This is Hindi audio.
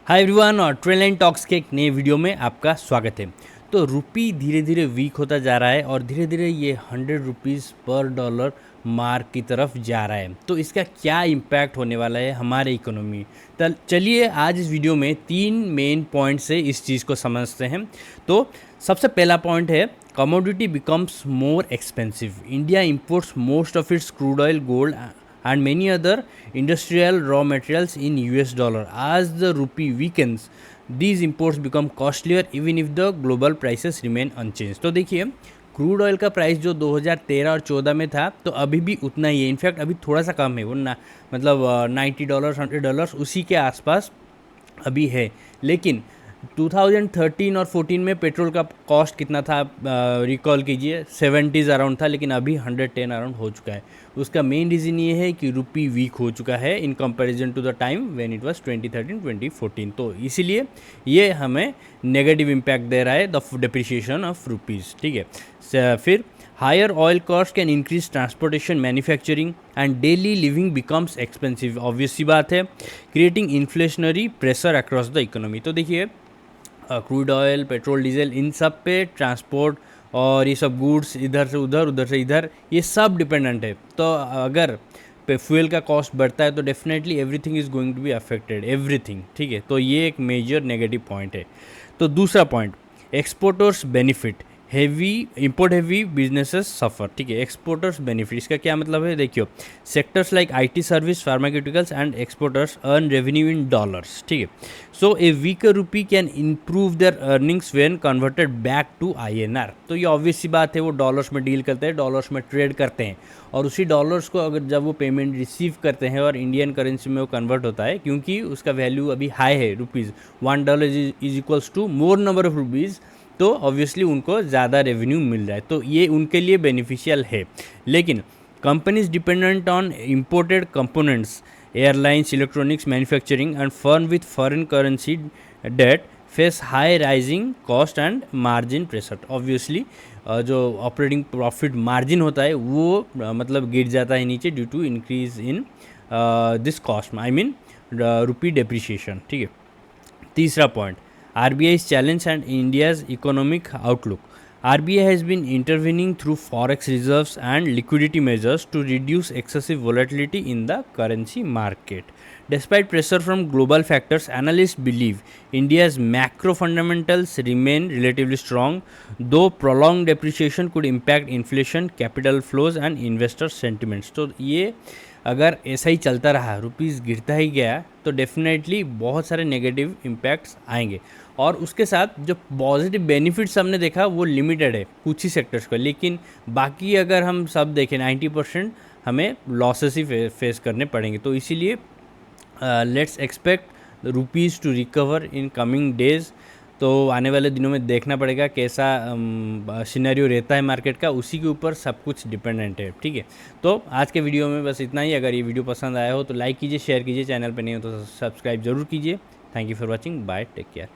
हाय एवरीवन और ट्रेन लाइन टॉक्स के एक नए वीडियो में आपका स्वागत है। तो रुपी धीरे धीरे वीक होता जा रहा है और धीरे धीरे ये 100 रुपीज़ पर डॉलर मार्क की तरफ जा रहा है। तो इसका क्या इम्पैक्ट होने वाला है हमारे इकोनॉमी। चलिए आज इस वीडियो में 3 मेन पॉइंट से इस चीज़ को समझते हैं। तो सबसे पहला पॉइंट है commodity becomes more expensive. India imports most of its crude oil, gold and many other industrial raw materials in US dollar. As the rupee weakens, these imports become costlier even if the global prices remain unchanged. तो देखिए क्रूड ऑयल का प्राइस जो 2013 और 14 में था तो अभी भी उतना ही है। इनफैक्ट अभी थोड़ा सा कम है वो मतलब $90 $100 उसी के आसपास अभी है। लेकिन 2013 और 14 में पेट्रोल का कॉस्ट कितना था रिकॉल कीजिए, 70s अराउंड था, लेकिन अभी 110 अराउंड हो चुका है। उसका मेन रीज़न ये है कि रुपी वीक हो चुका है in comparison to the time when it was 2013 2014। तो इसीलिए ये हमें नेगेटिव इम्पैक्ट दे रहा है द डिप्रिशिएशन ऑफ रुपीज़। ठीक है, फिर higher oil cost can increase transportation, manufacturing and daily living becomes expensive. Obvious सी बात है, creating inflationary pressure across the economy. तो देखिए क्रूड ऑयल, पेट्रोल, डीजल, इन सब पे ट्रांसपोर्ट और ये सब गुड्स इधर से उधर, उधर से इधर, ये सब डिपेंडेंट है। तो अगर फ्यूल का कॉस्ट बढ़ता है तो definitely everything is going to be affected, everything. ठीक है, तो ये एक मेजर नेगेटिव पॉइंट है। तो दूसरा point, exporters benefit, heavy import heavy businesses suffer. ठीक है, एक्सपोर्टर्स बेनिफिट, इसका क्या मतलब है देखियो, sectors like IT service, pharmaceuticals and exporters earn revenue in dollars. ठीक है, so a weaker rupee can improve their earnings when converted back to INR। तो ये ऑब्वियस सी बात है, वो डॉलर्स में डील करते हैं, डॉलर्स में ट्रेड करते हैं और उसी डॉलर्स को अगर जब वो पेमेंट रिसीव करते हैं और इंडियन करेंसी में वो कन्वर्ट होता है, क्योंकि उसका वैल्यू अभी हाई है, rupees $1 is equals to more number of rupees, तो ऑब्वियसली उनको ज़्यादा रेवेन्यू मिल रहा है, तो ये उनके लिए बेनिफिशियल है। लेकिन companies dependent on imported components, airlines, electronics manufacturing and firm with foreign currency debt face high rising cost and margin pressure. Obviously जो ऑपरेटिंग प्रॉफिट मार्जिन होता है वो मतलब गिर जाता है नीचे due to increase in this cost, I mean rupee depreciation. ठीक है, तीसरा point, RBI's challenge and India's economic outlook. RBI has been intervening through forex reserves and liquidity measures to reduce excessive volatility in the currency market. Despite pressure from global factors, analysts believe India's macro fundamentals remain relatively strong, though prolonged depreciation could impact inflation, capital flows and investor sentiments. तो ये अगर ऐसा ही चलता रहा, रुपीज़ गिरता ही गया, तो डेफिनेटली बहुत सारे नेगेटिव इम्पैक्ट्स आएंगे। और उसके साथ जो पॉजिटिव बेनिफिट्स हमने देखा वो लिमिटेड है कुछ ही सेक्टर्स को, लेकिन बाकी अगर हम सब देखें 90% हमें लॉसेस ही फेस करने पड़ेंगे। तो इसीलिए let's expect rupees to recover in coming days. तो आने वाले दिनों में देखना पड़ेगा कैसा सिनेरियो रहता है मार्केट का, उसी के ऊपर सब कुछ डिपेंडेंट है। ठीक है, तो आज के वीडियो में बस इतना ही। अगर ये वीडियो पसंद आया हो तो लाइक कीजिए, शेयर कीजिए, चैनल पर नहीं हो तो सब्सक्राइब जरूर कीजिए। Thank you for watching, bye, take care.